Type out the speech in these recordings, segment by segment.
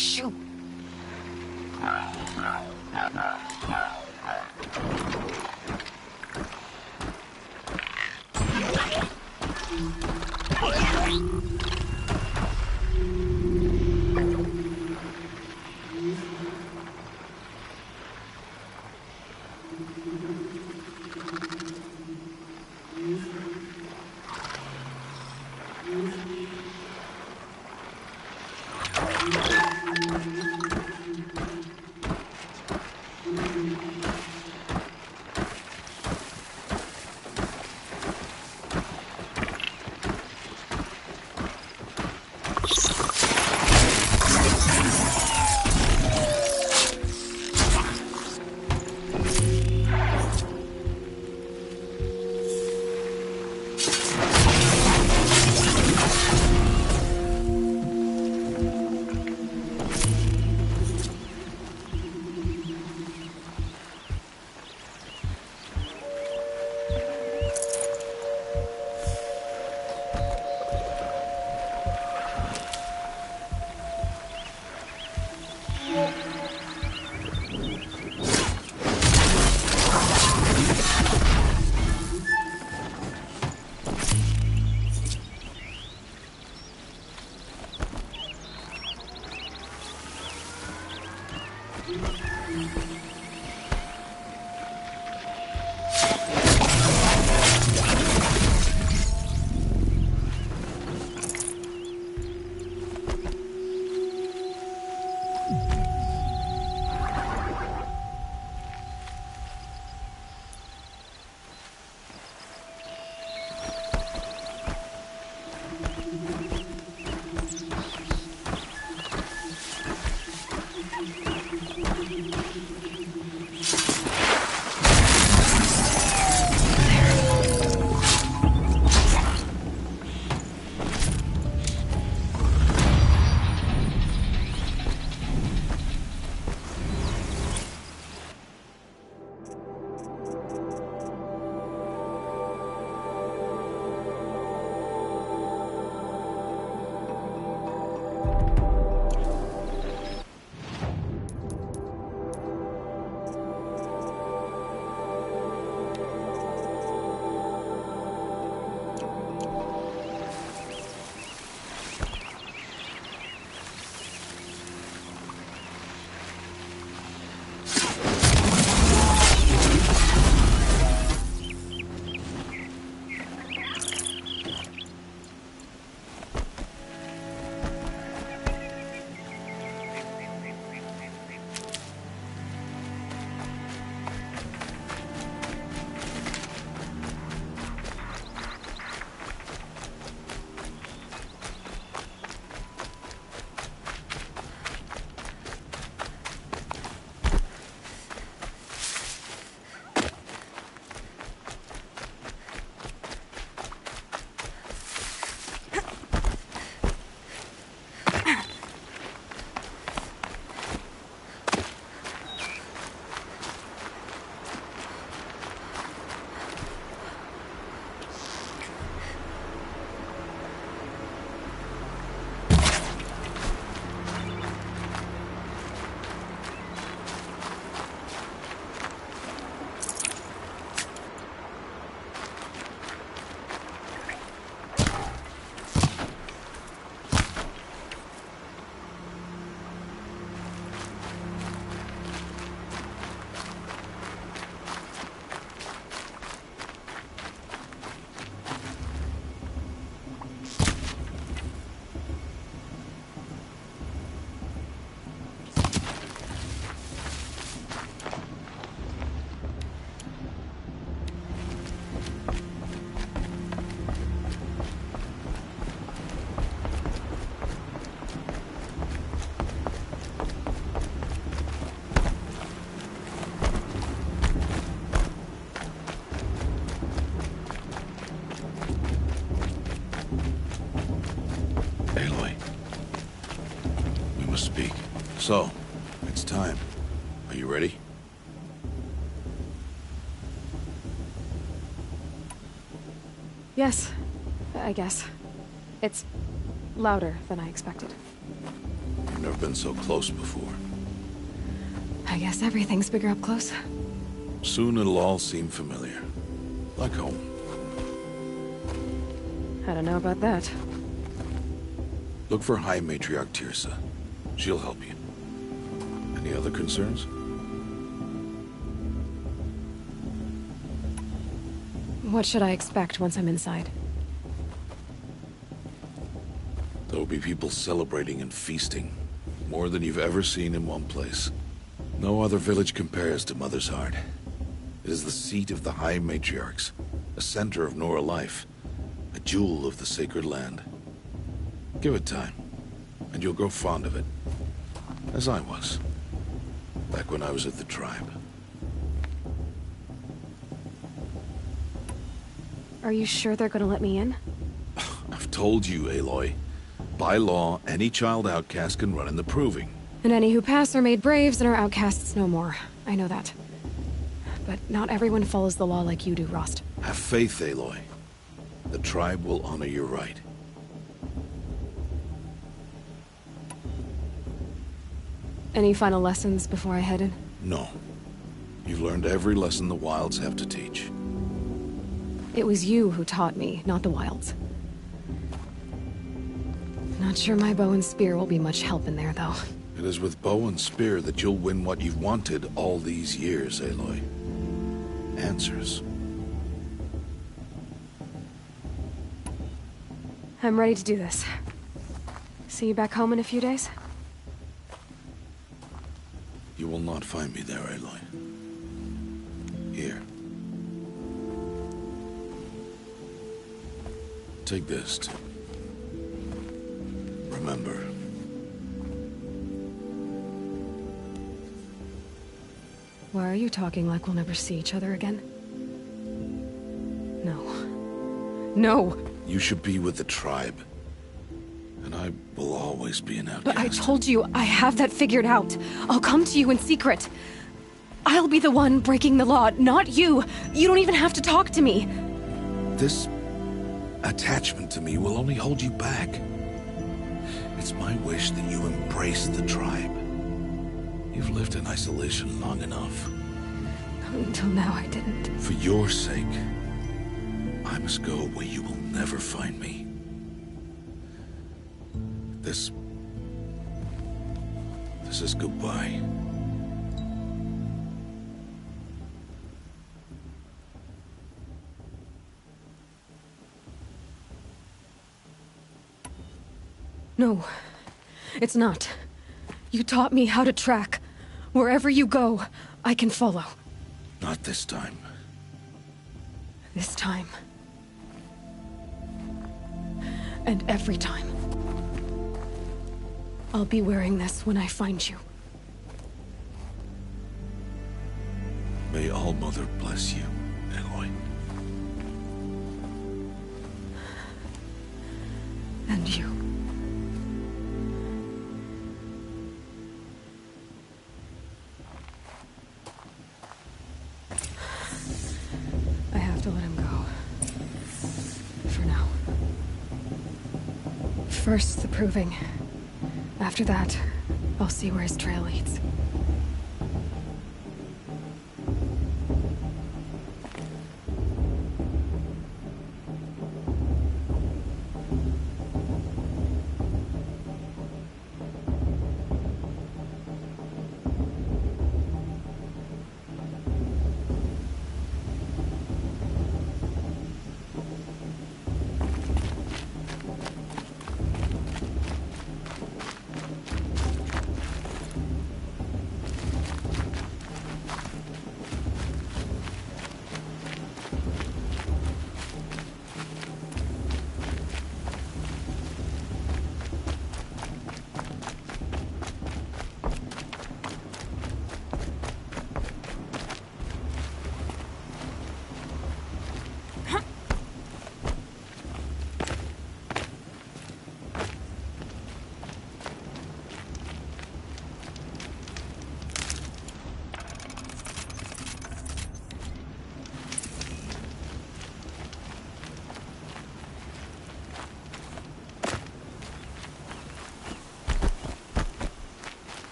Shoot! So, it's time. Are you ready? Yes, I guess. It's louder than I expected. I've never been so close before. I guess everything's bigger up close. Soon it'll all seem familiar. Like home. I don't know about that. Look for High Matriarch Tirsa. She'll help you. Any other concerns? What should I expect once I'm inside? There'll be people celebrating and feasting. More than you've ever seen in one place. No other village compares to Mother's Heart. It is the seat of the High Matriarchs, a center of Nora life, a jewel of the sacred land. Give it time, and you'll grow fond of it. As I was, back when I was at the tribe. Are you sure they're gonna let me in? I've told you, Aloy. By law, any child outcast can run in the Proving. And any who pass are made braves and are outcasts no more. I know that. But not everyone follows the law like you do, Rost. Have faith, Aloy. The tribe will honor your right. Any final lessons before I head in? No. You've learned every lesson the Wilds have to teach. It was you who taught me, not the Wilds. Not sure my bow and spear will be much help in there, though. It is with bow and spear that you'll win what you've wanted all these years, Aloy. Answers. I'm ready to do this. See you back home in a few days? You will not find me there, Aloy. Here. Take this, too. Remember. Why are you talking like we'll never see each other again? No. No! You should be with the tribe. And I will always be an outcast. But I told you, I have that figured out. I'll come to you in secret. I'll be the one breaking the law, not you. You don't even have to talk to me. This attachment to me will only hold you back. It's my wish that you embrace the tribe. You've lived in isolation long enough. Until now, I didn't. For your sake, I must go where you will never find me. This is goodbye. No, it's not. You taught me how to track. Wherever you go, I can follow. Not this time. This time. And every time. I'll be wearing this when I find you. May All-Mother bless you, Aloy. And you. I have to let him go. For now. First, the Proving. After that, I'll see where his trail leads.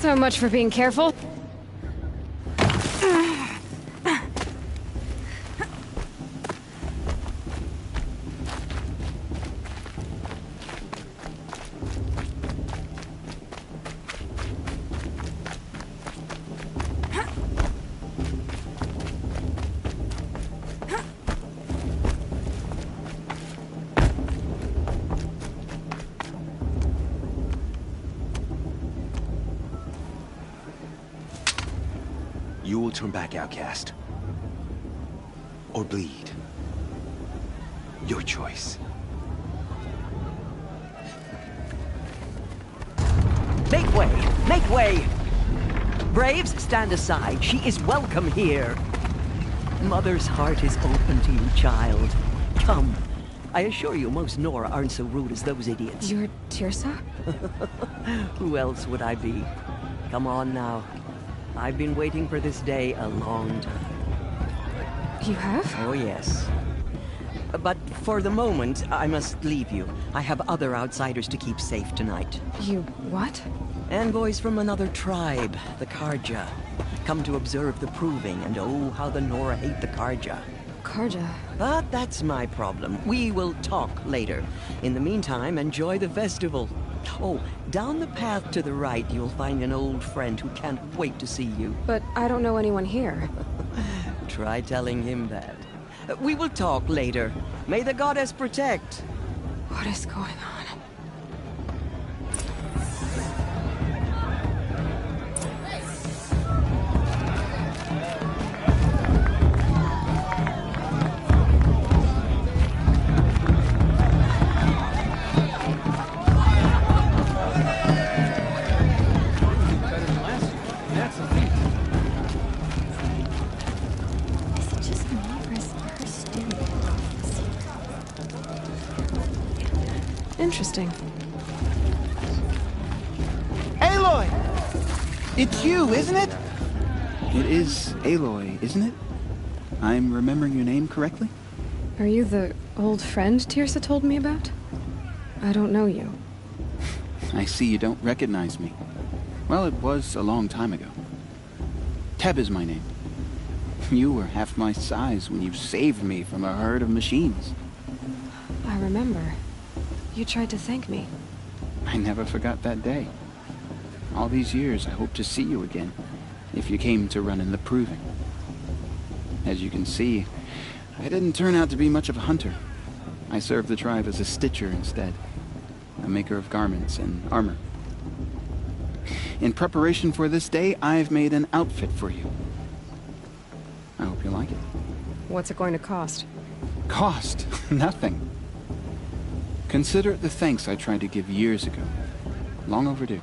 So much for being careful. You will turn back, outcast. Or bleed. Your choice. Make way! Make way! Braves, stand aside. She is welcome here. Mother's heart is open to you, child. Come. I assure you, most Nora aren't so rude as those idiots. You're Tirsa? Who else would I be? Come on now. I've been waiting for this day a long time. You have? Oh, yes. But for the moment, I must leave you. I have other outsiders to keep safe tonight. You what? Envoys from another tribe, the Karja. Come to observe the proving, and oh, how the Nora hate the Karja. Karja. But that's my problem. We will talk later. In the meantime, enjoy the festival. Oh, down the path to the right, you'll find an old friend who can't wait to see you. But I don't know anyone here. Try telling him that. We will talk later. May the goddess protect. What is going on? Interesting. Aloy! It's you, isn't it? It is Aloy, isn't it? I'm remembering your name correctly? Are you the old friend Tirsa told me about? I don't know you. I see you don't recognize me. Well, it was a long time ago. Teb is my name. You were half my size when you saved me from a herd of machines. I remember. You tried to thank me. I never forgot that day. All these years, I hope to see you again, if you came to run in the proving. As you can see, I didn't turn out to be much of a hunter. I served the tribe as a stitcher instead, a maker of garments and armor. In preparation for this day, I've made an outfit for you. I hope you like it. What's it going to cost? Cost? Nothing. Consider it the thanks I tried to give years ago. Long overdue.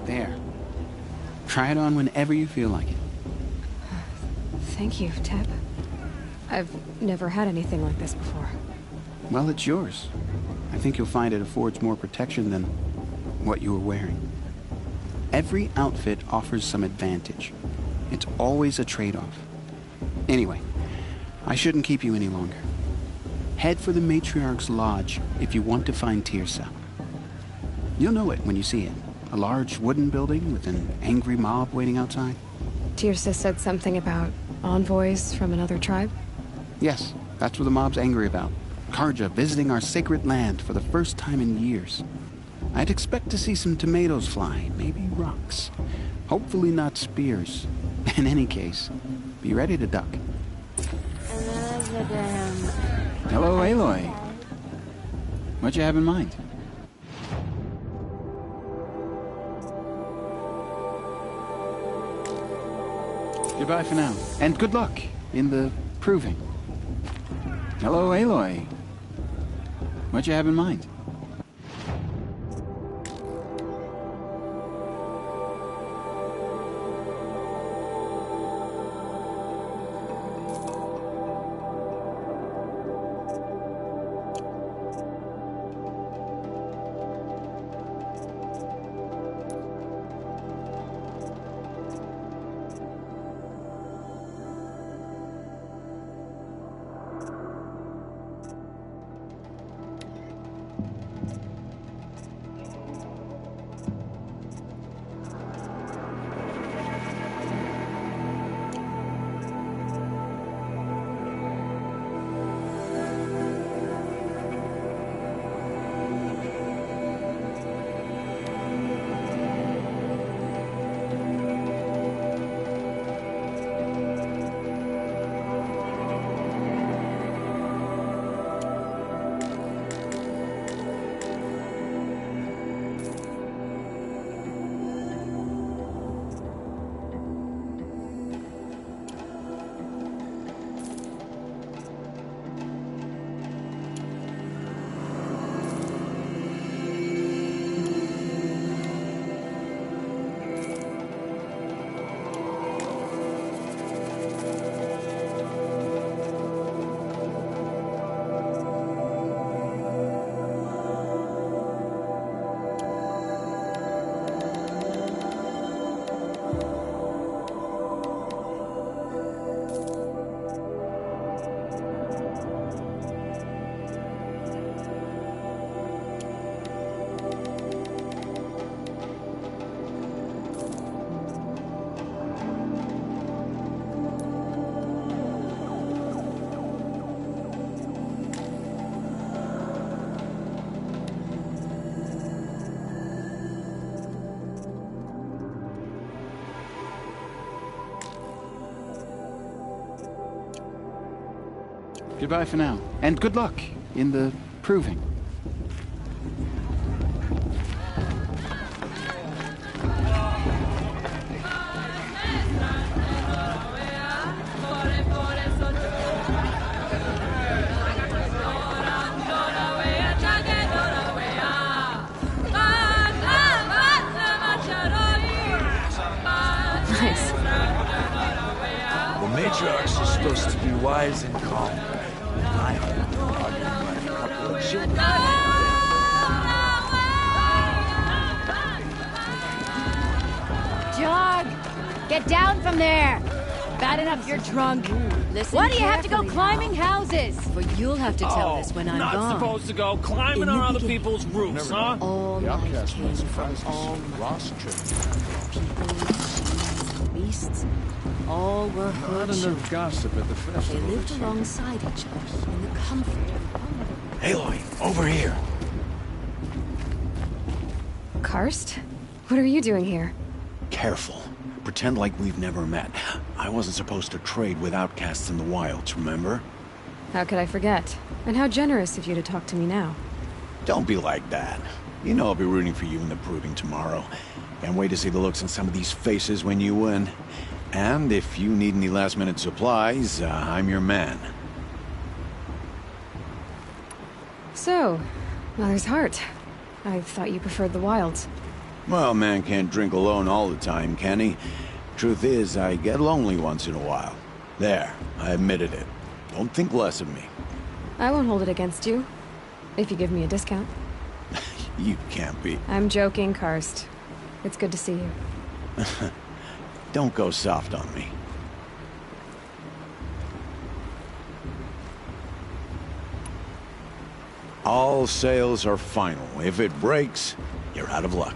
There. Try it on whenever you feel like it. Thank you, Teb. I've never had anything like this before. Well, it's yours. I think you'll find it affords more protection than what you were wearing. Every outfit offers some advantage. It's always a trade-off. Anyway, I shouldn't keep you any longer. Head for the Matriarch's Lodge if you want to find Tirsa. You'll know it when you see it. A large wooden building with an angry mob waiting outside. Tirsa said something about envoys from another tribe? Yes, that's what the mob's angry about. Karja visiting our sacred land for the first time in years. I'd expect to see some tomatoes fly, maybe rocks. Hopefully not spears. In any case, be ready to duck. Hello, Aloy. What you have in mind? Goodbye for now, and good luck in the proving. Hello, Aloy. What you have in mind? Goodbye for now, and good luck in the proving. Nice. The matriarchs are supposed to be wise and calm. I hope arguing like a couple of children. Jog! Get down from there! Bad enough you're drunk. Listen Why do you have to go carefully climbing now. houses? For you'll have to tell this when I'm not gone. supposed to go climbing In the on other beginning. people's roofs, huh? All The life outcast came went from surprised to all see life. Ross trip. People, trees, and beasts, all were her Not enough children. gossip at the They festival. lived alongside each other in the comfort of home. Aloy, over here. Karst? What are you doing here? Careful. Pretend like we've never met. I wasn't supposed to trade with outcasts in the wilds, remember? How could I forget? And how generous of you to talk to me now. Don't be like that. You know I'll be rooting for you in the proving tomorrow. Can't wait to see the looks on some of these faces when you win. And if you need any last-minute supplies, I'm your man. So, Mother's Heart. I thought you preferred the wilds. Well, man can't drink alone all the time, can he? Truth is, I get lonely once in a while. There, I admitted it. Don't think less of me. I won't hold it against you. If you give me a discount. You can't be. I'm joking, Karst. It's good to see you. Don't go soft on me. All sales are final. If it breaks, you're out of luck.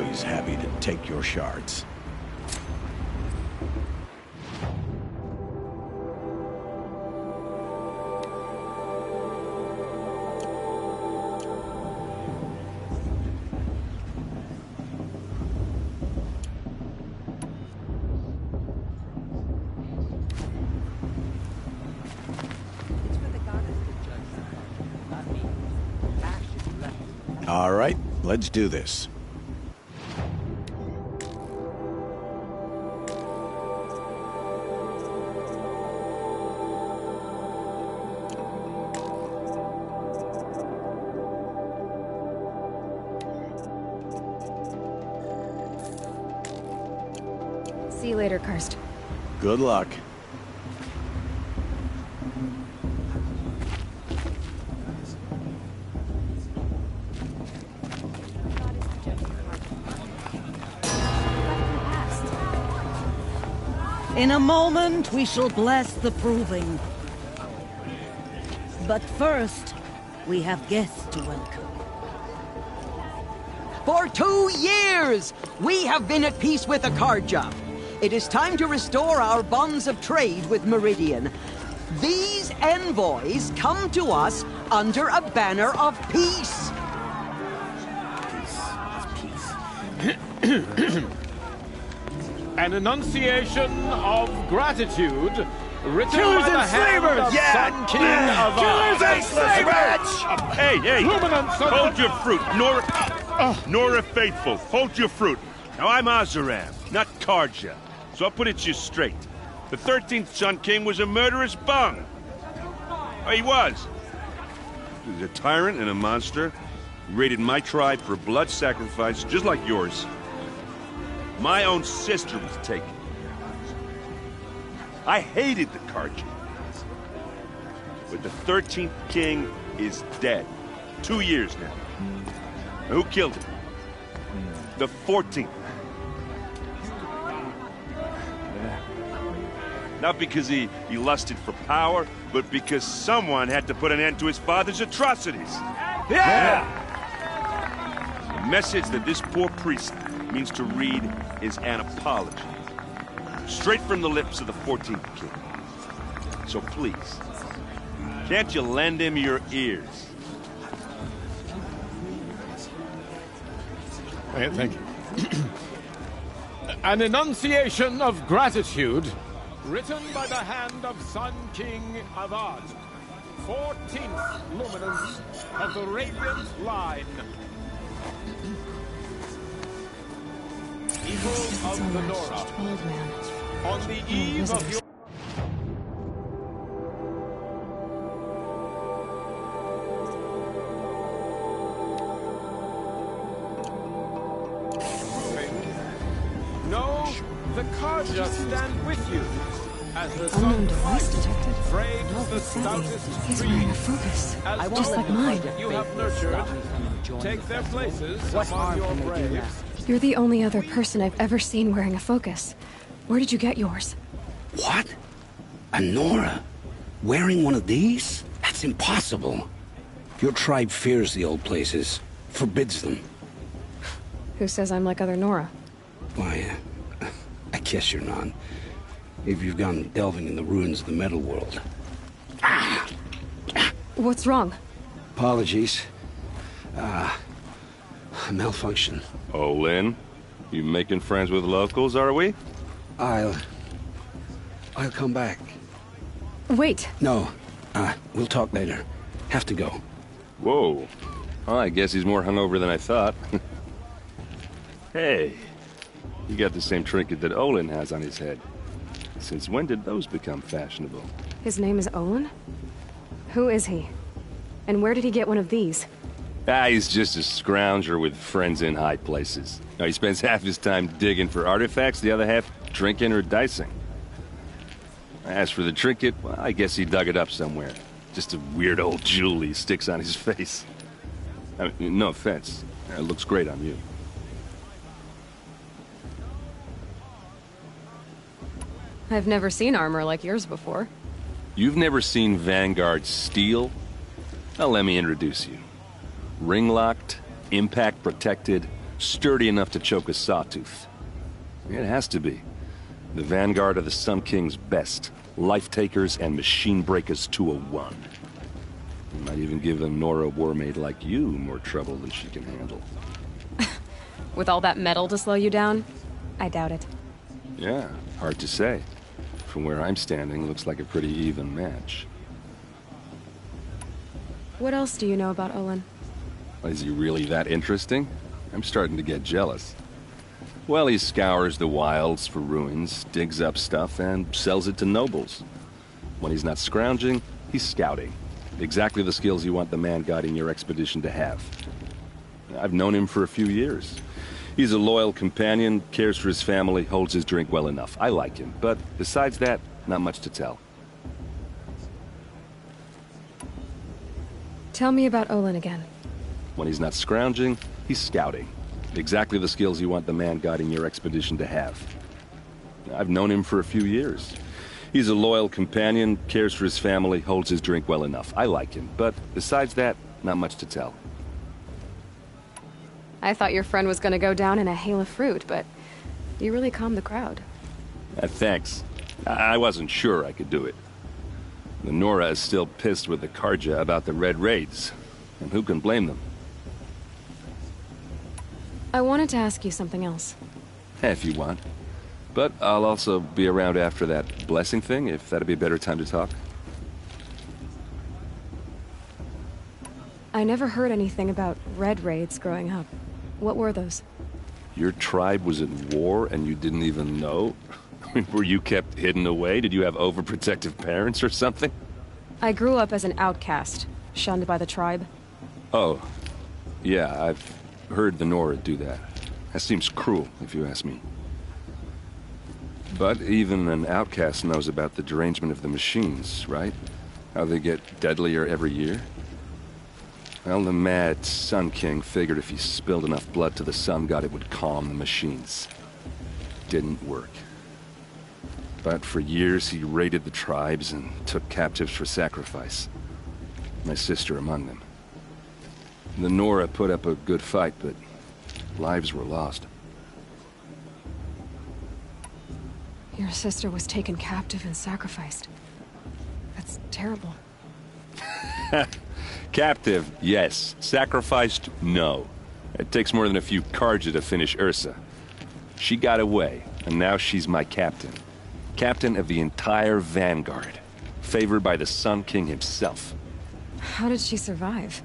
always happy to take your shards. All right, let's do this. See you later, Karst. Good luck. In a moment, we shall bless the proving. But first, we have guests to welcome. For 2 years, we have been at peace with Akarja. It is time to restore our bonds of trade with Meridian. These envoys come to us under a banner of peace. An enunciation of gratitude written Killers by the and hand slavers! of Yeah! Sun King of Killers and slavers! Hey! Luminance of Hold your fruit, Nora Faithful. Hold your fruit. Now, I'm Azaram, not Karja. So I'll put it to you straight. The 13th Sun King was a murderous bung. Oh, he was. He was a tyrant and a monster. He raided my tribe for blood sacrifice, just like yours. My own sister was taken. I hated the Karja. But the 13th king is dead. 2 years now. And who killed him? The 14th. Not because he lusted for power, but because someone had to put an end to his father's atrocities. Yeah! The message that this poor priest means to read is an apology. Straight from the lips of the 14th king. So please, can't you lend him your ears? Thank you. An enunciation of gratitude written by the hand of Sun King Avad, 14th luminance of the Radiant Line. People of the Nora, on the eve of your... No, the Karja stand with you. As the Unknown device detected. frames the stoutest He's wearing a trees. focus, As just like mine. you have nurtured, take their places among your braves. You're the only other person I've ever seen wearing a focus. Where did you get yours? What? A Nora? Wearing one of these? That's impossible. Your tribe fears the old places, forbids them. Who says I'm like other Nora? Why, I guess you're none. If you've gone delving in the ruins of the metal world. What's wrong? Apologies. A malfunction. Oh, Lynn, you making friends with locals, are we? I'll come back. Wait. No, we'll talk later. Have to go. Whoa. Well, I guess he's more hungover than I thought. Hey, you got the same trinket that Olin has on his head. Since when did those become fashionable? His name is Olin? Who is he? And where did he get one of these? He's just a scrounger with friends in high places. Now, he spends half his time digging for artifacts, the other half drinking or dicing. As for the trinket, well, I guess he dug it up somewhere. Just a weird old jewel he sticks on his face. I mean, no offense. It looks great on you. I've never seen armor like yours before. You've never seen Vanguard steel? Well, let me introduce you. Ring-locked, impact-protected, Sturdy enough to choke a sawtooth. It has to be. The vanguard of the Sun King's best. Life takers and machine breakers to a one. Might even give a Nora warmaid like you more trouble than she can handle. With all that metal to slow you down? I doubt it. Yeah, hard to say. From where I'm standing, looks like a pretty even match. What else do you know about Olin? Is he really that interesting? I'm starting to get jealous. Well, he scours the wilds for ruins, digs up stuff, and sells it to nobles. When he's not scrounging, he's scouting. Exactly the skills you want the man guiding your expedition to have. I've known him for a few years. He's a loyal companion, cares for his family, holds his drink well enough. I like him, but besides that, not much to tell. Tell me about Olin again. When he's not scrounging, he's scouting. Exactly the skills you want the man guiding your expedition to have. I've known him for a few years. He's a loyal companion, cares for his family, holds his drink well enough. I like him, but besides that, not much to tell. I thought your friend was gonna go down in a hail of fruit, but you really calmed the crowd. Thanks. I wasn't sure I could do it. The Nora is still pissed with the Karja about the Red Raids, and who can blame them? I wanted to ask you something else. If you want. But I'll also be around after that blessing thing, if that'd be a better time to talk. I never heard anything about Red Raids growing up. What were those? Your tribe was at war and you didn't even know? Were you kept hidden away? Did you have overprotective parents or something? I grew up as an outcast, shunned by the tribe. Oh, yeah, I've heard the Nora do that. That seems cruel, if you ask me. But even an outcast knows about the derangement of the machines, right? How they get deadlier every year? Well, the mad Sun King figured if he spilled enough blood to the Sun God, it would calm the machines. Didn't work. But for years, he raided the tribes and took captives for sacrifice. My sister among them. The Nora put up a good fight, but lives were lost. Your sister was taken captive and sacrificed. That's terrible. Captive, yes. Sacrificed, no. It takes more than a few Karja to finish Ursa. She got away, and now she's my captain. Captain of the entire Vanguard. Favored by the Sun King himself. How did she survive?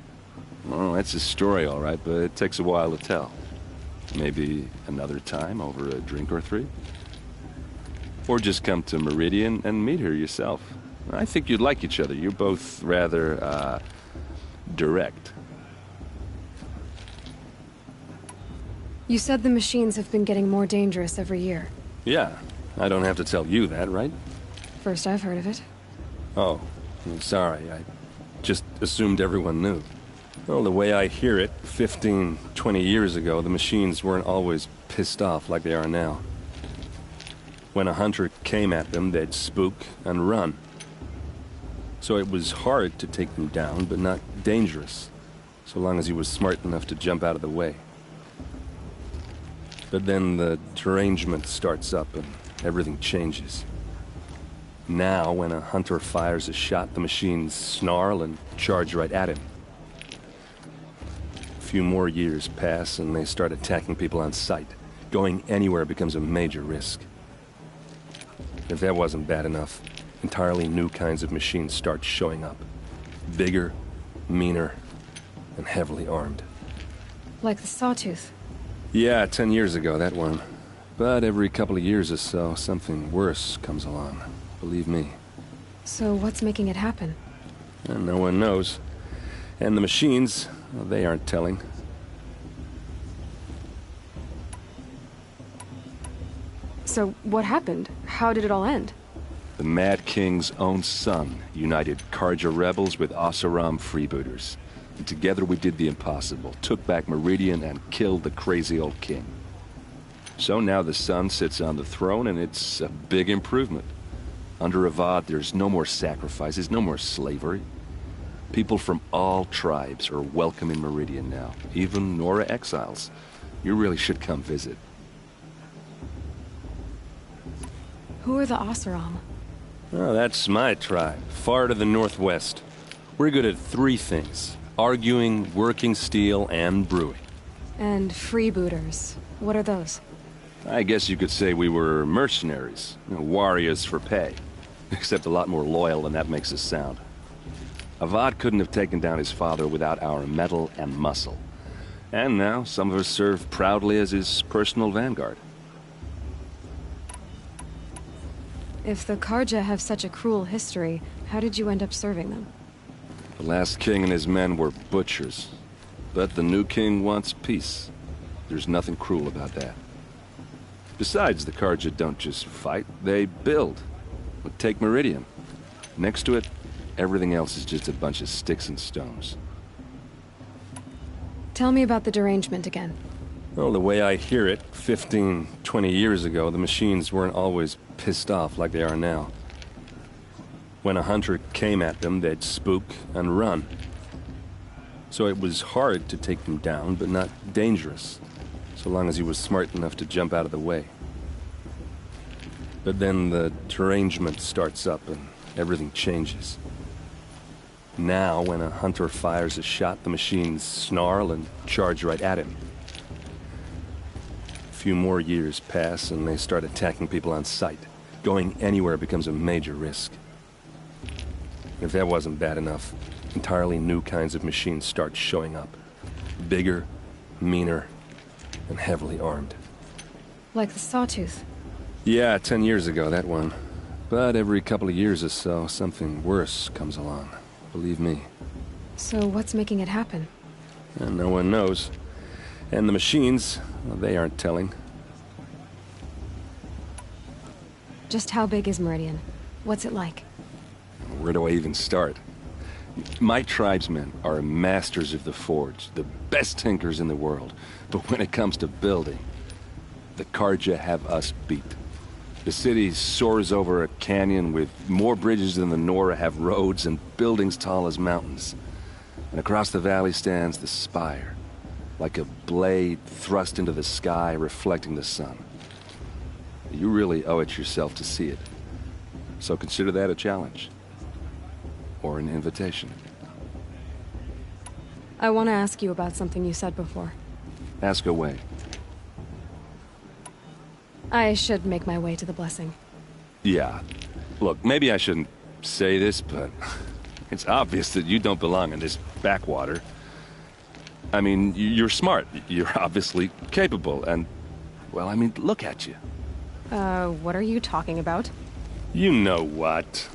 Well, that's a story, all right, but it takes a while to tell. Maybe another time over a drink or three? Or just come to Meridian and meet her yourself. I think you'd like each other. You're both rather, direct. You said the machines have been getting more dangerous every year. Yeah, I don't have to tell you that, right? First I've heard of it. Oh, I'm sorry. I just assumed everyone knew. Well, the way I hear it, 15, 20 years ago, the machines weren't always pissed off like they are now. When a hunter came at them, they'd spook and run. So it was hard to take them down, but not dangerous, so long as he was smart enough to jump out of the way. But then the derangement starts up and everything changes. Now, when a hunter fires a shot, the machines snarl and charge right at him. A few more years pass and they start attacking people on sight. Going anywhere becomes a major risk. If that wasn't bad enough, entirely new kinds of machines start showing up. Bigger, meaner, and heavily armed. Like the Sawtooth. Yeah, 10 years ago, that one. But every couple of years or so, something worse comes along. Believe me. So what's making it happen? And no one knows. And the machines, well, they aren't telling. So what happened? How did it all end? The Mad King's own son united Karja rebels with Oseram freebooters. And together we did the impossible, took back Meridian and killed the crazy old king. So now the son sits on the throne and it's a big improvement. Under Avad, there's no more sacrifices, no more slavery. People from all tribes are welcome in Meridian now, even Nora exiles. You really should come visit. Who are the Oseram? Oh, that's my tribe, far to the northwest. We're good at 3 things: arguing, working steel, and brewing. And freebooters. What are those? I guess you could say we were mercenaries, warriors for pay. Except a lot more loyal than that makes us sound. Avad couldn't have taken down his father without our metal and muscle. And now, some of us serve proudly as his personal vanguard. If the Karja have such a cruel history, how did you end up serving them? The last king and his men were butchers. But the new king wants peace. There's nothing cruel about that. Besides, the Karja don't just fight, they build. Take Meridian. Next to it, everything else is just a bunch of sticks and stones. Tell me about the derangement again. Well, the way I hear it, 15, 20 years ago, the machines weren't always pissed off like they are now. When a hunter came at them, they'd spook and run. So it was hard to take them down, but not dangerous, so long as he was smart enough to jump out of the way. But then the derangement starts up and everything changes. Now, when a hunter fires a shot, the machines snarl and charge right at him. A few more years pass and they start attacking people on sight. Going anywhere becomes a major risk. If that wasn't bad enough, entirely new kinds of machines start showing up. Bigger, meaner, and heavily armed. Like the Sawtooth. Yeah, 10 years ago, that one. But every couple of years or so, something worse comes along. Believe me. So what's making it happen? And no one knows. And the machines, well, they aren't telling. Just how big is Meridian? What's it like? Where do I even start? My tribesmen are masters of the forge, the best tinkers in the world. But when it comes to building, the Karja have us beat. The city soars over a canyon with more bridges than the Nora have roads and buildings tall as mountains. And across the valley stands the spire, like a blade thrust into the sky reflecting the sun. You really owe it yourself to see it. So consider that a challenge. Or an invitation. I want to ask you about something you said before. Ask away. I should make my way to the blessing. Yeah. Look, maybe I shouldn't say this, but it's obvious that you don't belong in this backwater. I mean, you're smart. You're obviously capable, and, well, I mean, look at you. What are you talking about? You know what.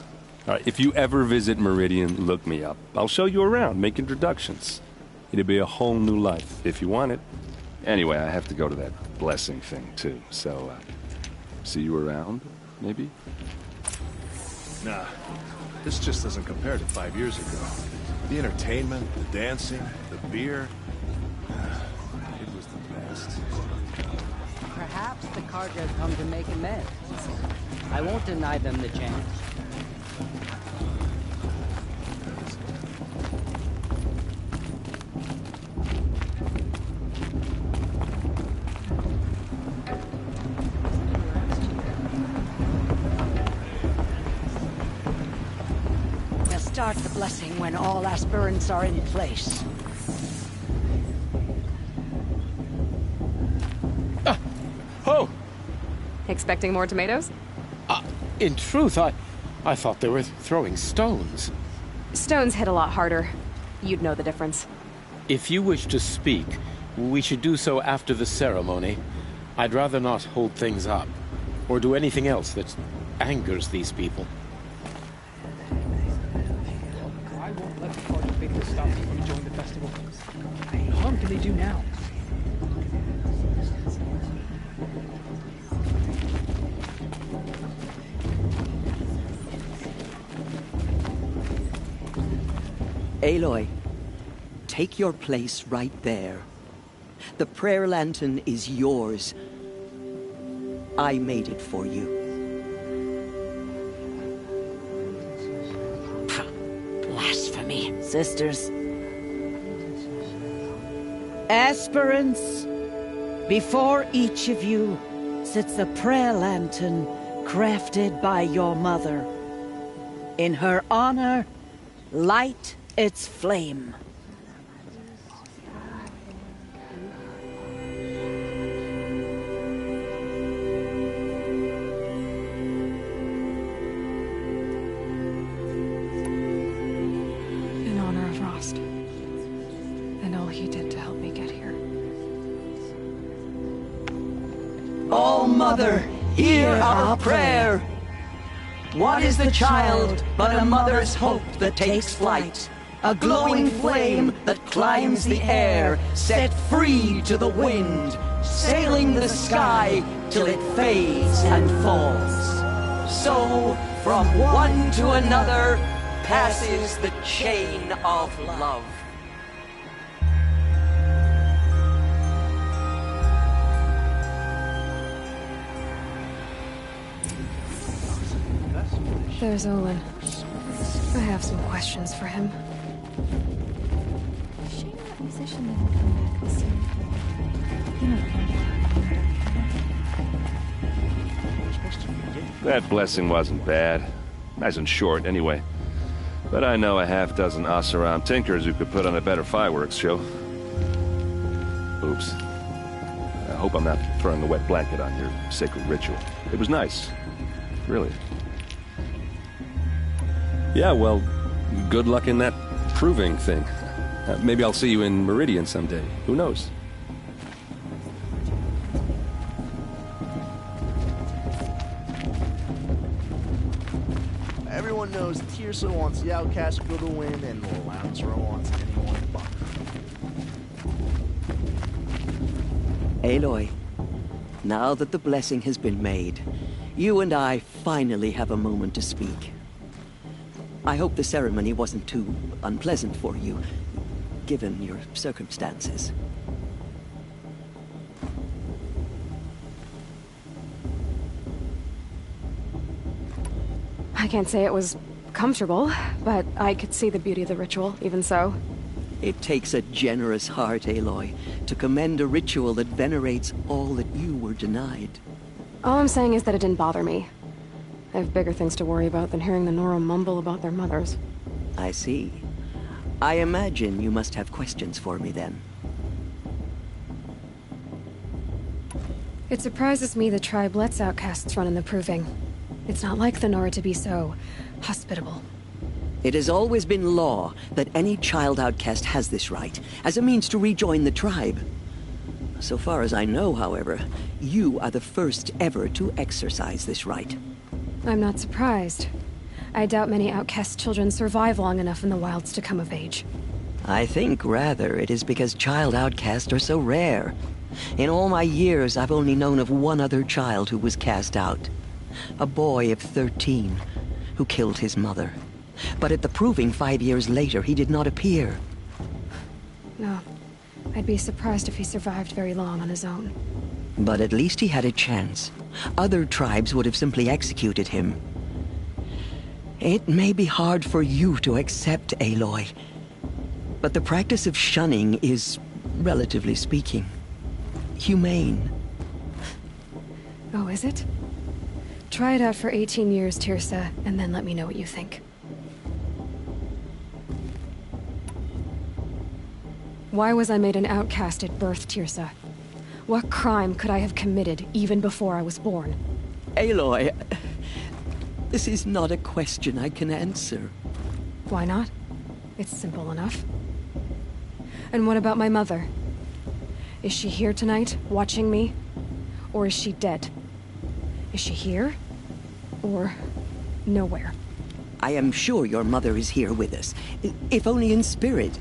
All right, if you ever visit Meridian, look me up. I'll show you around, make introductions. It'll be a whole new life, if you want it. Anyway, I have to go to that blessing thing, too, so, see you around, maybe? Nah, this just doesn't compare to 5 years ago. The entertainment, the dancing, the beer. It was the best. Perhaps the Karja have come to make amends. I won't deny them the chance. We'll start the blessing when all aspirants are in place. Oh! Expecting more tomatoes? In truth, I thought they were throwing stones. Stones hit a lot harder. You'd know the difference. If you wish to speak, we should do so after the ceremony. I'd rather not hold things up, or do anything else that angers these people. I won't let the Karja people stop me from enjoying the festival. What harm can they do now? Aloy, take your place right there. The prayer lantern is yours. I made it for you. Blasphemy, sisters. Aspirants, Before each of you sits a prayer lantern crafted by your mother. In her honor, light its flame. In honor of Rost. And all he did to help me get here. Oh, Mother, hear our prayer. What is the child but a mother's hope that takes flight? A glowing flame that climbs the air, set free to the wind, sailing the sky till it fades and falls. So, from one to another, passes the chain of love. There's Olin. I have some questions for him. Shame that musician didn't come back this soon. That blessing wasn't bad. Nice and short, anyway. But I know a half-dozen Oseram tinkers who could put on a better fireworks show. Oops. I hope I'm not throwing a wet blanket on your sacred ritual. It was nice. Really. Yeah, well, good luck in that proving thing. Maybe I'll see you in Meridian someday. Who knows? Everyone knows Tirsa wants the Outcast to go to win, and Lancero wants anyone but her. Aloy, now that the blessing has been made, you and I finally have a moment to speak. I hope the ceremony wasn't too unpleasant for you, given your circumstances. I can't say it was comfortable, but I could see the beauty of the ritual, even so. It takes a generous heart, Aloy, to commend a ritual that venerates all that you were denied. All I'm saying is that it didn't bother me. I have bigger things to worry about than hearing the Nora mumble about their mothers. I see. I imagine you must have questions for me then. It surprises me the tribe lets outcasts run in the proving. It's not like the Nora to be so hospitable. It has always been law that any child outcast has this right, as a means to rejoin the tribe. So far as I know, however, you are the first ever to exercise this right. I'm not surprised. I doubt many outcast children survive long enough in the wilds to come of age. I think, rather, it is because child outcasts are so rare. In all my years, I've only known of one other child who was cast out. A boy of 13, who killed his mother. But at the proving 5 years later, he did not appear. No. I'd be surprised if he survived very long on his own. But at least he had a chance. Other tribes would have simply executed him. It may be hard for you to accept, Aloy, but the practice of shunning is, relatively speaking, humane. Oh, is it? Try it out for 18 years, Tirsa, and then let me know what you think. Why was I made an outcast at birth, Tirsa? What crime could I have committed even before I was born? Aloy, this is not a question I can answer. Why not? It's simple enough. And what about my mother? Is she here tonight, watching me? Or is she dead? Is she here? Or nowhere? I am sure your mother is here with us, if only in spirit.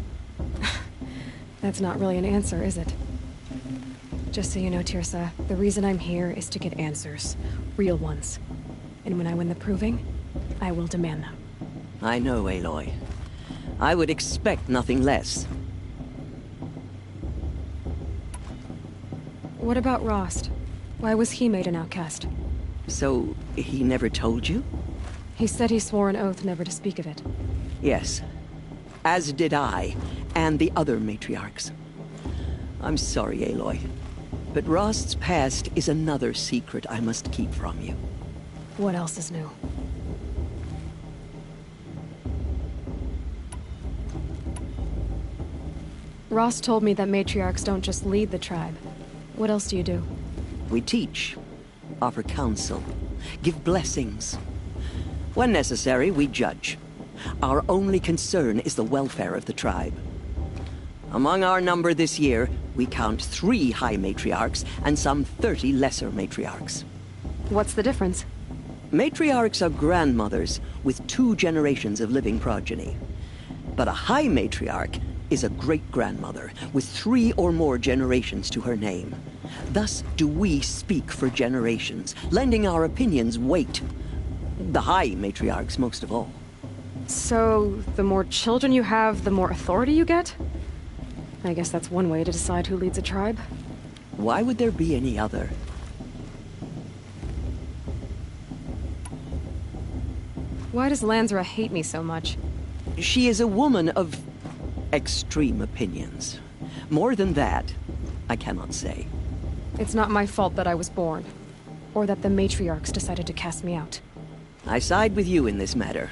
That's not really an answer, is it? Just so you know, Tirsa, the reason I'm here is to get answers. Real ones. And when I win the proving, I will demand them. I know, Aloy. I would expect nothing less. What about Rost? Why was he made an outcast? So, he never told you? He said he swore an oath never to speak of it. Yes. As did I, and the other matriarchs. I'm sorry, Aloy, But Rost's past is another secret I must keep from you. What else is new? Rost told me that matriarchs don't just lead the tribe. What else do you do? We teach, offer counsel, give blessings. When necessary, we judge. Our only concern is the welfare of the tribe. Among our number this year, we count 3 high matriarchs and some 30 lesser matriarchs. What's the difference? Matriarchs are grandmothers with 2 generations of living progeny. But a high matriarch is a great-grandmother with 3 or more generations to her name. Thus do we speak for generations, lending our opinions weight. The high matriarchs most of all. So, the more children you have, the more authority you get? I guess that's one way to decide who leads a tribe. Why would there be any other? Why does Lansra hate me so much? She is a woman of extreme opinions. More than that, I cannot say. It's not my fault that I was born, or that the matriarchs decided to cast me out. I side with you in this matter,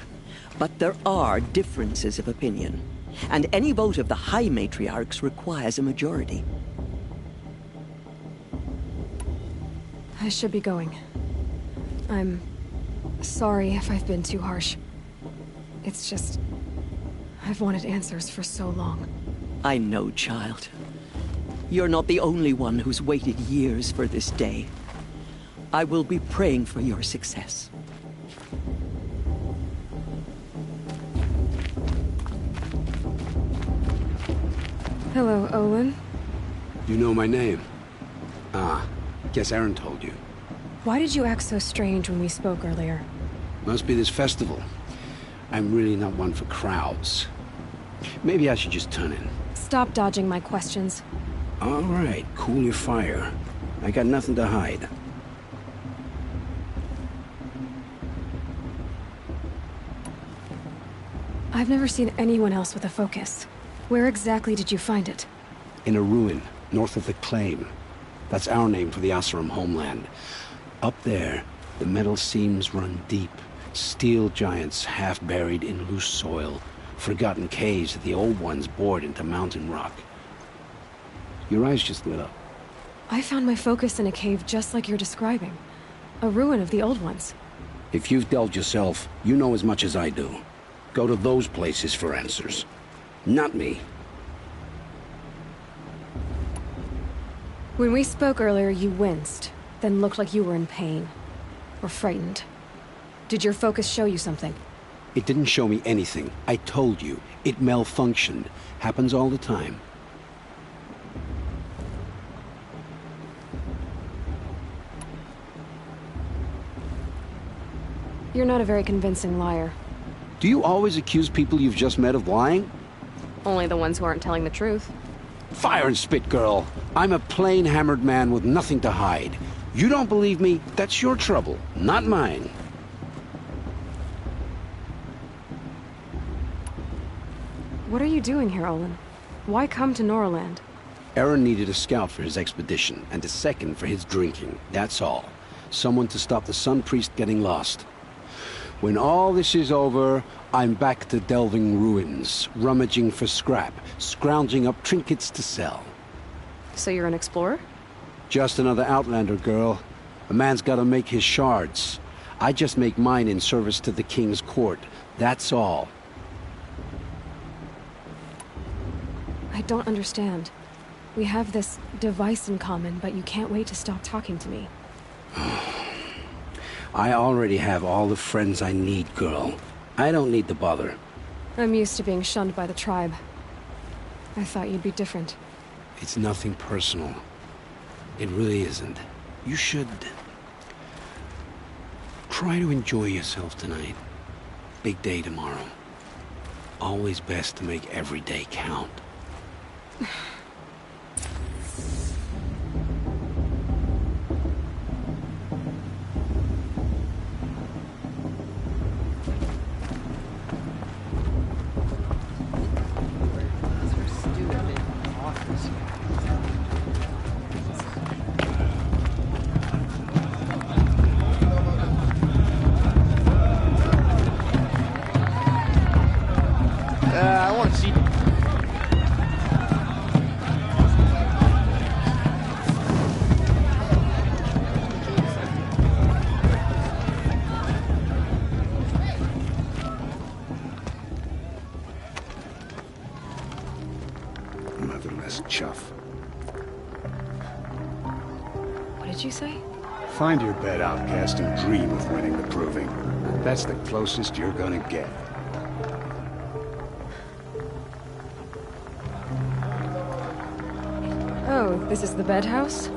but there are differences of opinion, and any vote of the high matriarchs requires a majority. I should be going. I'm sorry if I've been too harsh. It's just, I've wanted answers for so long. I know, child. You're not the only one who's waited years for this day. I will be praying for your success. Hello, Olin. You know my name? Ah, guess Aaron told you. Why did you act so strange when we spoke earlier? Must be this festival. I'm really not one for crowds. Maybe I should just turn in. Stop dodging my questions. All right, cool your fire. I got nothing to hide. I've never seen anyone else with a focus. Where exactly did you find it? In a ruin, north of the Claim. That's our name for the Oseram homeland. Up there, the metal seams run deep. Steel giants half buried in loose soil. Forgotten caves that the old ones bored into mountain rock. Your eyes just lit up. I found my focus in a cave just like you're describing. A ruin of the old ones. If you've delved yourself, you know as much as I do. Go to those places for answers. Not me. When we spoke earlier, you winced, then looked like you were in pain. Or frightened. Did your focus show you something? It didn't show me anything. I told you. It malfunctioned. Happens all the time. You're not a very convincing liar. Do you always accuse people you've just met of lying? Only the ones who aren't telling the truth. Fire and spit, girl. I'm a plain hammered man with nothing to hide. You don't believe me? That's your trouble, not mine. What are you doing here, Olin? Why come to Norland? Aaron needed a scout for his expedition, and a second for his drinking. That's all. Someone to stop the Sun Priest getting lost. When all this is over, I'm back to delving ruins, rummaging for scrap, scrounging up trinkets to sell. So you're an explorer? Just another Outlander, girl. A man's gotta make his shards. I just make mine in service to the King's court. That's all. I don't understand. We have this device in common, but you can't wait to stop talking to me. I already have all the friends I need, girl. I don't need the bother. I'm used to being shunned by the tribe. I thought you'd be different. It's nothing personal. It really isn't. You should try to enjoy yourself tonight. Big day tomorrow. Always best to make every day count. did you say? Find your bed, outcast, and dream of winning the proving. That's the closest you're gonna get. Oh, this is the bed house?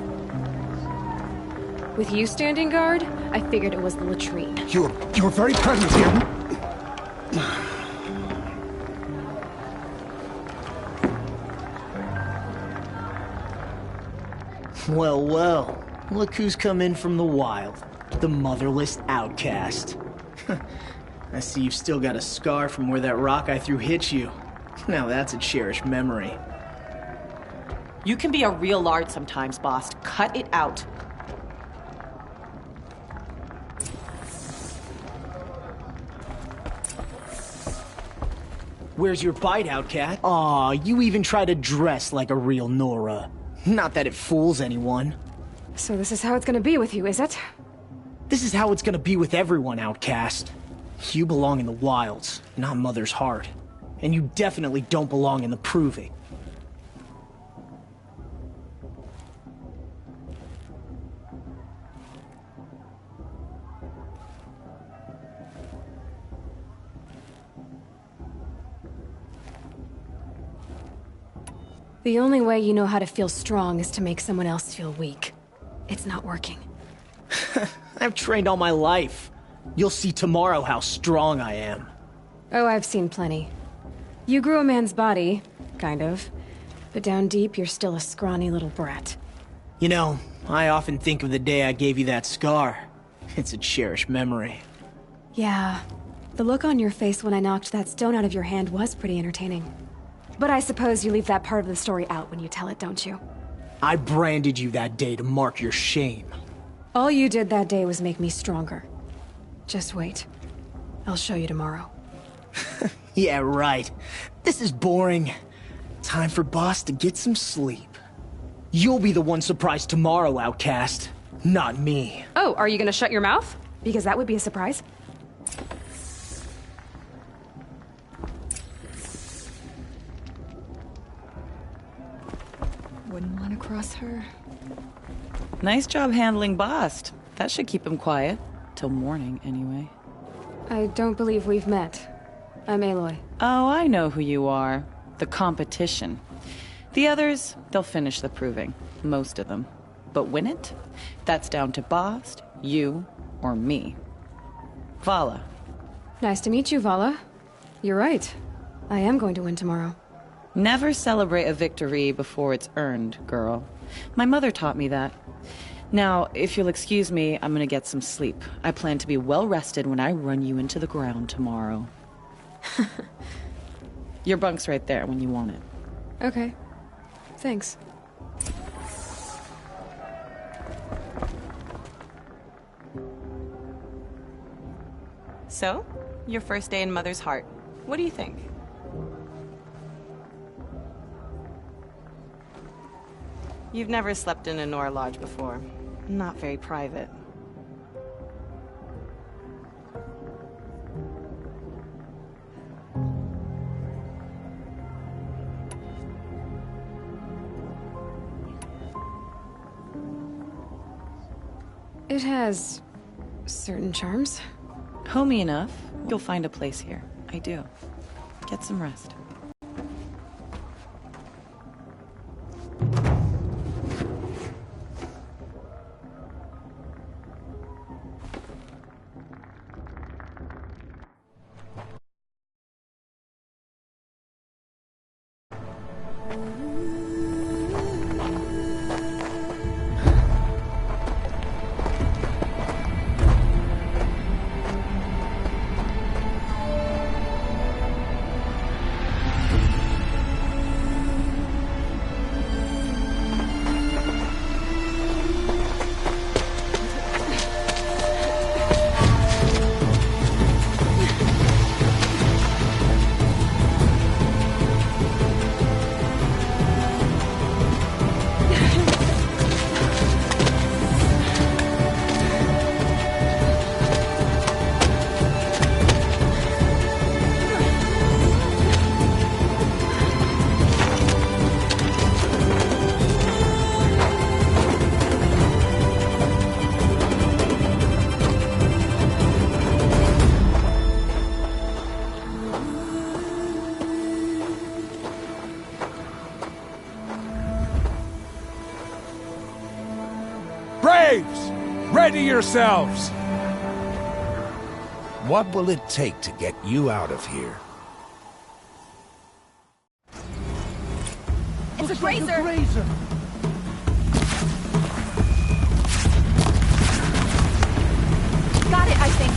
With you standing guard, I figured it was the latrine. Your very presence here... Well, well. Look who's come in from the wild. The motherless outcast. I see you've still got a scar from where that rock I threw hit you. Now that's a cherished memory. You can be a real lard sometimes, boss. Cut it out. Where's your bite, outcast? Aw, you even try to dress like a real Nora. Not that it fools anyone. So this is how it's gonna be with you, is it? This is how it's gonna be with everyone, outcast. You belong in the wilds, not Mother's heart. And you definitely don't belong in the proving. The only way you know how to feel strong is to make someone else feel weak. It's not working. I've trained all my life. You'll see tomorrow how strong I am. Oh, I've seen plenty. You grew a man's body, kind of. But down deep, you're still a scrawny little brat. You know, I often think of the day I gave you that scar. It's a cherished memory. Yeah. The look on your face when I knocked that stone out of your hand was pretty entertaining. But I suppose you leave that part of the story out when you tell it, don't you? I branded you that day to mark your shame. All you did that day was make me stronger. Just wait. I'll show you tomorrow. Yeah, right. This is boring. Time for Boss to get some sleep. You'll be the one surprised tomorrow, outcast. Not me. Oh, are you gonna shut your mouth? Because that would be a surprise. Wouldn't want to cross her. Nice job handling Bast. That should keep him quiet. Till morning, anyway. I don't believe we've met. I'm Aloy. Oh, I know who you are. The competition. The others, they'll finish the proving. Most of them. But win it? That's down to Bast, you, or me. Vala. Nice to meet you, Vala. You're right. I am going to win tomorrow. Never celebrate a victory before it's earned, girl. My mother taught me that. Now, if you'll excuse me, I'm gonna get some sleep. I plan to be well rested when I run you into the ground tomorrow. Your bunk's right there when you want it. Okay. Thanks. So, your first day in Mother's heart. What do you think? You've never slept in a Nora lodge before. Not very private. It has certain charms. Homey enough. You'll find a place here. I do. Get some rest. Braves! Ready yourselves! What will it take to get you out of here? It's a grazer! Got it, I think.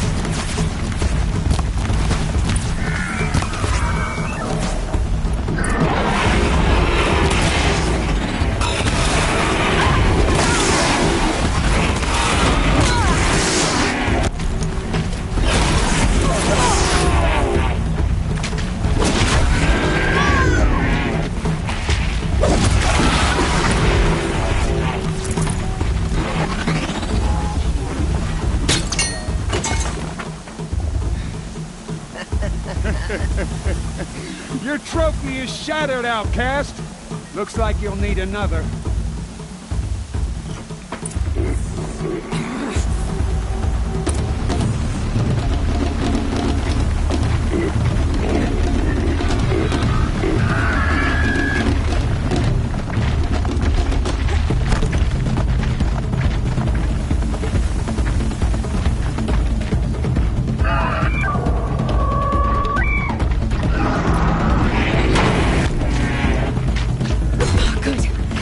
Your trophy is shattered, outcast. Looks like you'll need another.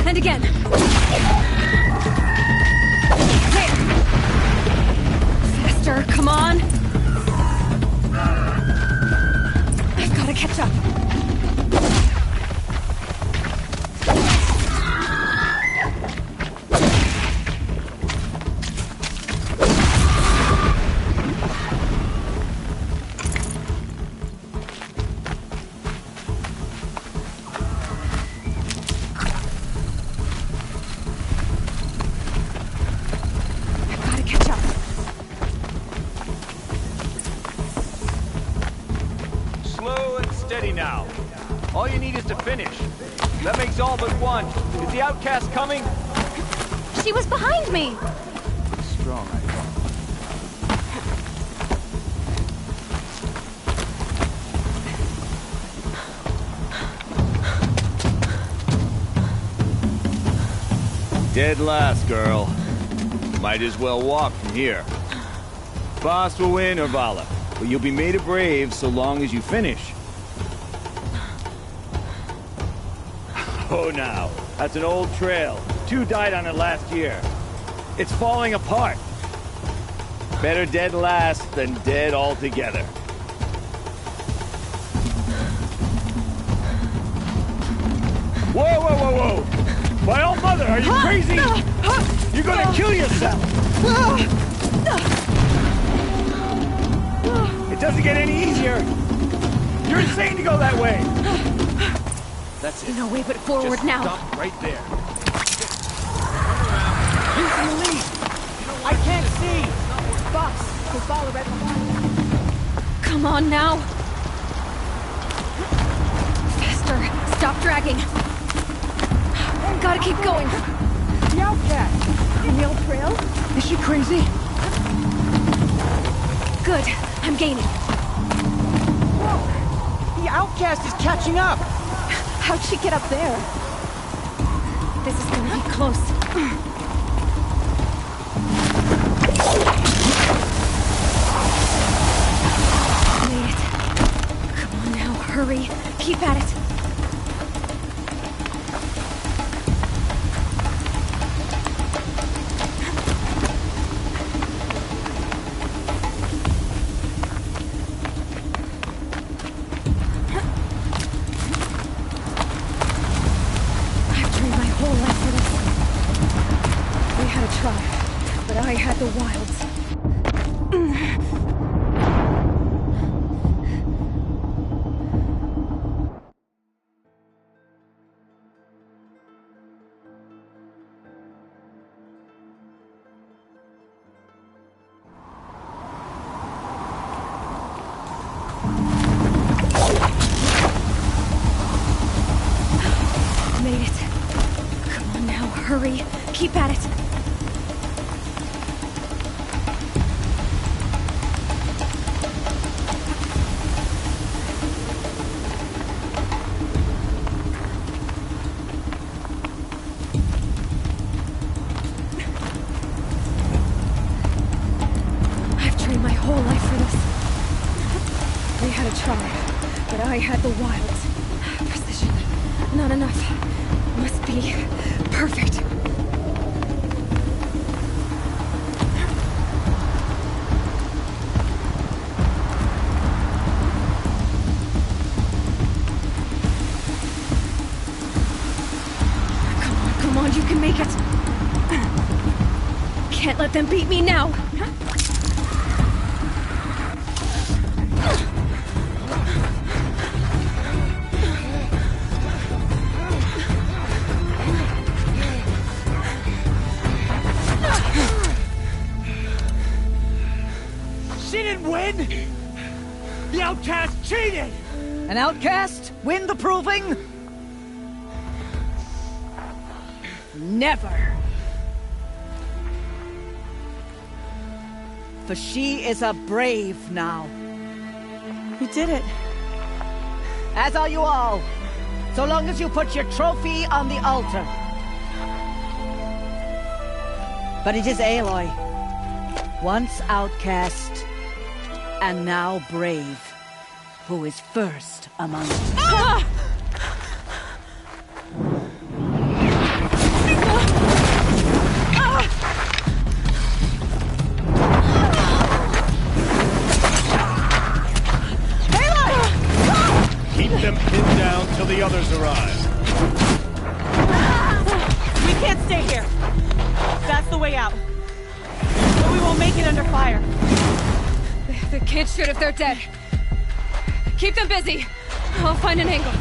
And again. There. Faster, come on. I've got to catch up. Steady now. All you need is to finish. That makes all but one. Is the outcast coming? She was behind me! Strong, I thought. Dead last, girl. Might as well walk from here. Boss will win or Vala, but you'll be made a brave so long as you finish. Oh, now. That's an old trail. 2 died on it last year. It's falling apart. Better dead last than dead altogether. Whoa, whoa, whoa, whoa! My old mother, are you crazy? You're gonna kill yourself! It doesn't get any easier! You're insane to go that way! That's it. No way but forward just now. Stop right there. Who's in the lead? I can't see! Boss, there's Vala right behind. Come on now. Faster. Stop dragging. Gotta keep going. The outcast! In the old trail? Is she crazy? Good. I'm gaining. Whoa! The outcast is catching up! How'd she get up there? This is gonna be close. Made it. Come on now, hurry. Keep at it. But I had the wilds. Made it. Come on now, hurry. Keep at it. tried, but I had the wilds. Precision. Not enough. Must be perfect. Come on, you can make it. Can't let them beat me now. She didn't win! The outcast cheated! An outcast? Win the proving? Never. For she is a brave now. You did it. As are you all. So long as you put your trophy on the altar. But it is Aloy. Once outcast, and now brave, who is first among us. Ah! Keep them pinned down till the others arrive. We can't stay here. That's the way out. But we won't make it under fire. They can't shoot if they're dead. Keep them busy. I'll find an angle.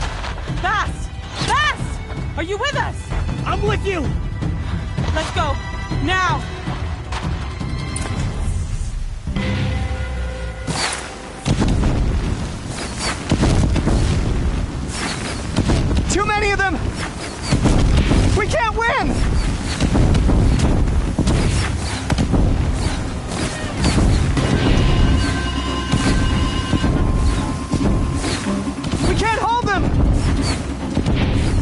Bass! Bass! Are you with us? I'm with you! Let's go. Now! Too many of them! We can't win! We can't hold them!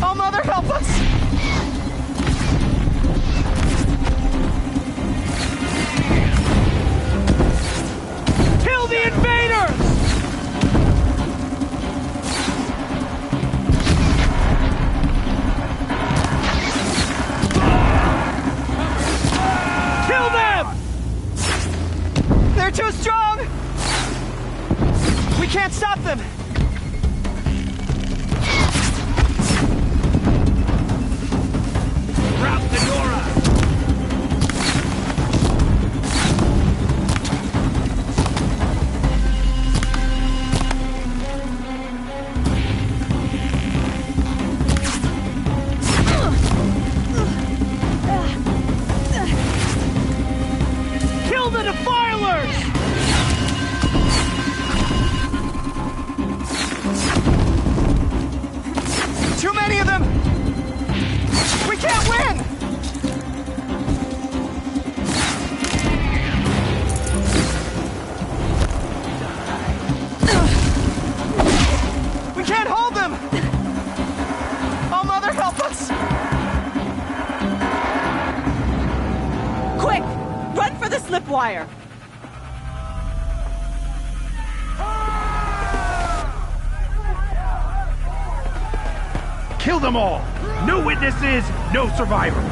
Oh, Mother, help us! Kill the invaders! Kill them! They're too strong! We can't stop them! Rout the Nora! Kill the defilers! Too many of them! We can't win! We can't hold them! Oh, Mother, help us! Quick! Run for the slipwire! Kill them all! No witnesses, no survivors!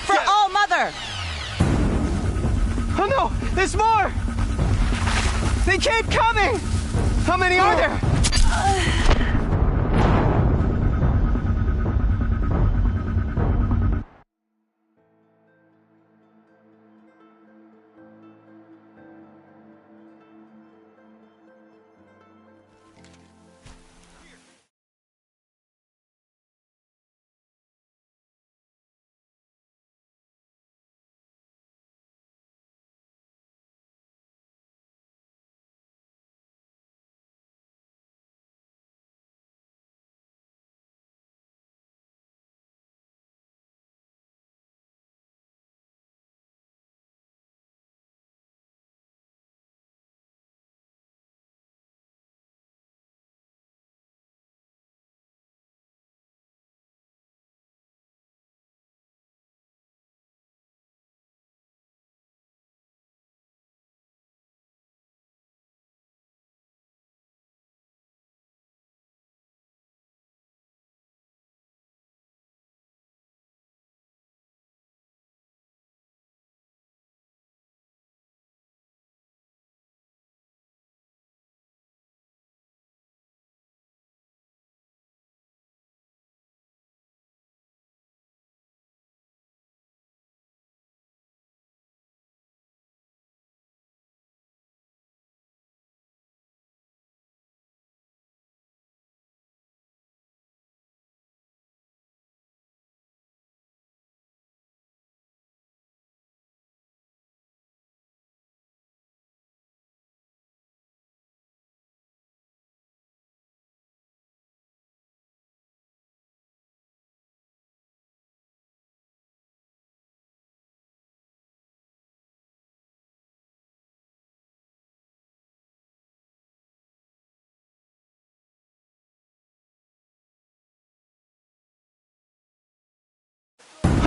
For All Mother! Oh no! There's more! They keep coming! How many are there?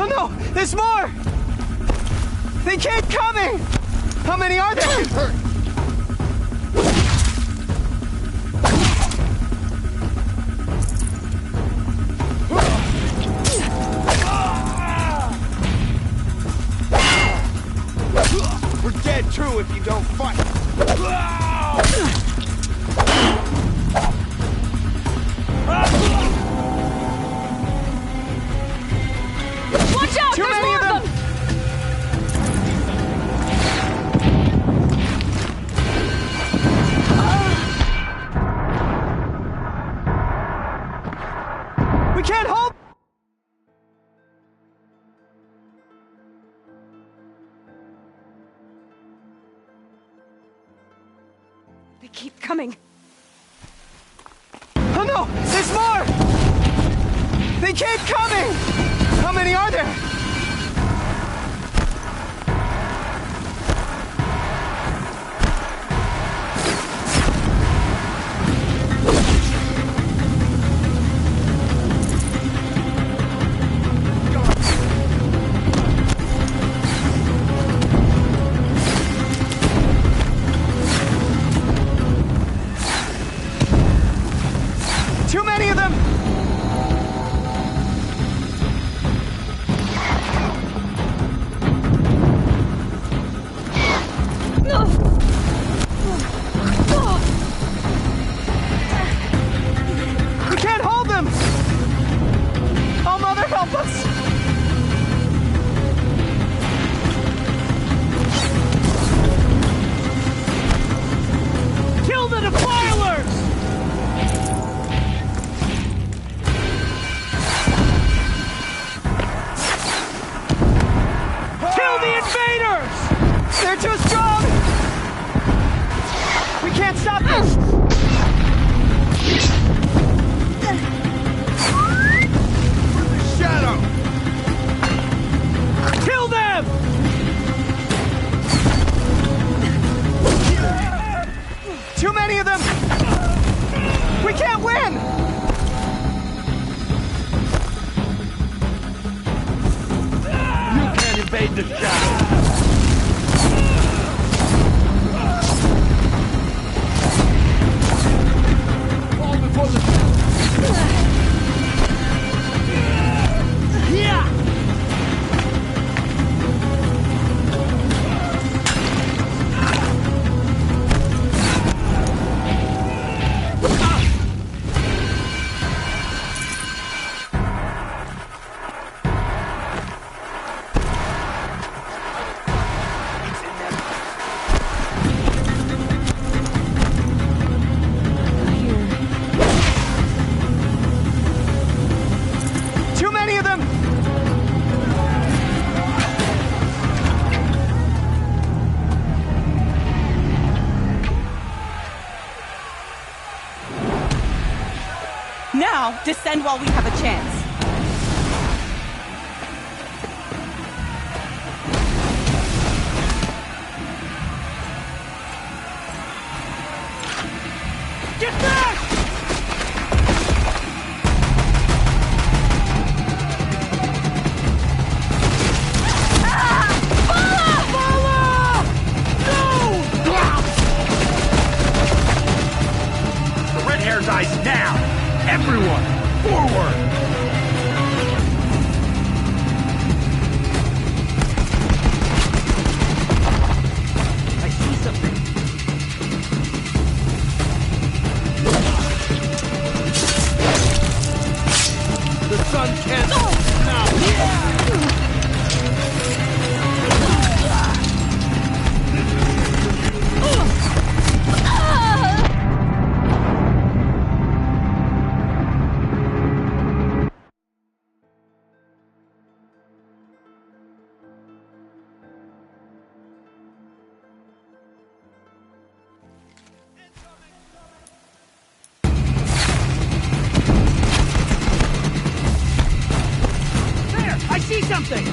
Oh no! There's more! They keep coming! How many are there? We're dead true if you don't fight. Watch out! Too There's many more of them! We can't hold. They keep coming. Oh no! There's more! They keep coming! How many are there? Too many of them! We can't hold them! Oh, Mother, help us! Kill the defilers! Kill the invaders! They're too strong! We can't stop this! Shadow! Kill them! Too many of them! We can't win! You can't invade the shadow! Fall before the... Yeah! Too many of them! Now, descend while we have a chance. Get back! The red hair dies now! Everyone, forward! I see something. The sun can't... Now! There! I see something!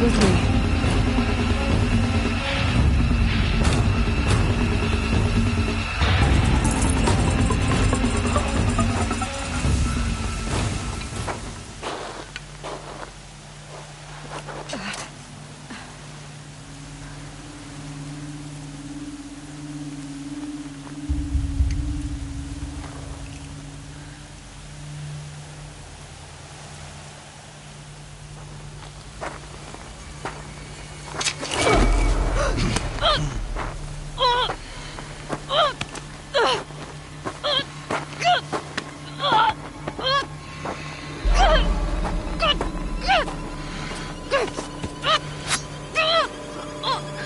with me.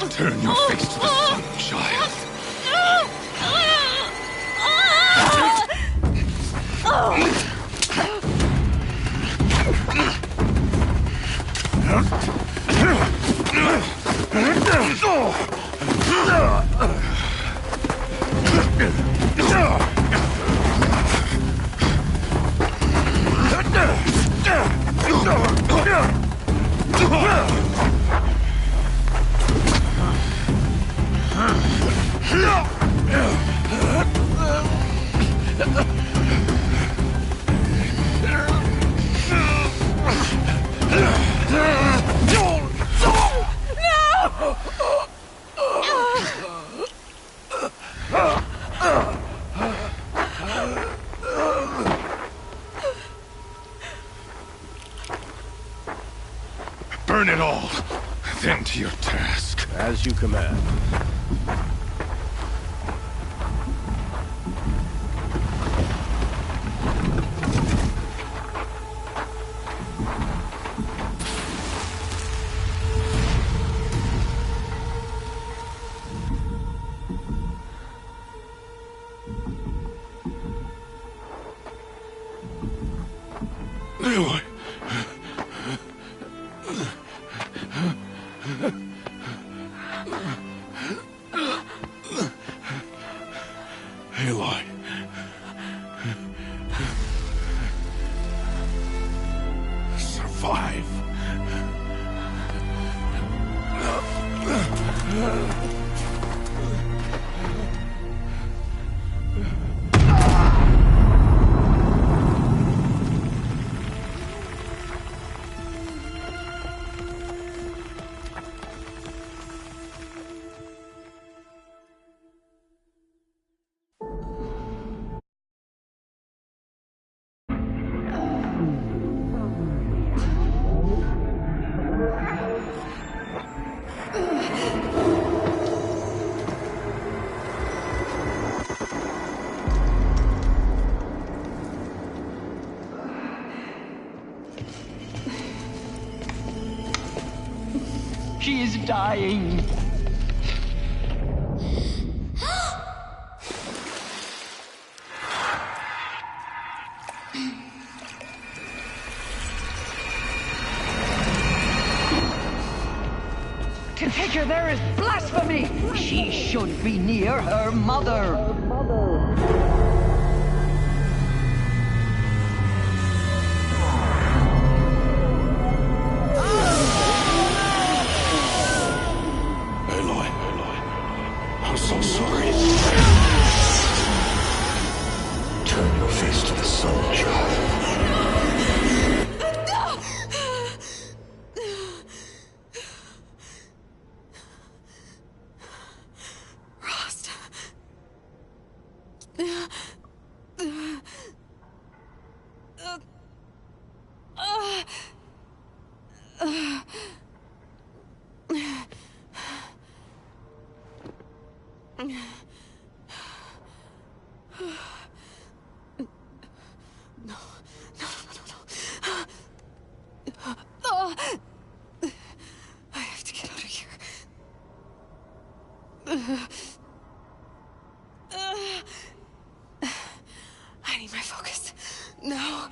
Turn your face to the sun, child. Burn it all, then to your task. As you command. Aloy. Aloy. Survive. She is dying. To take her there is blasphemy. She should be near her mother. I'm so sorry. Turn your face to the sun, child. Rost. I have to get out of here. I need my focus. No.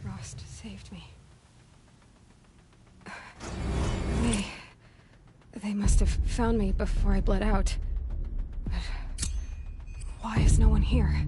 Rost saved me. They must have found me before I bled out. But why is no one here?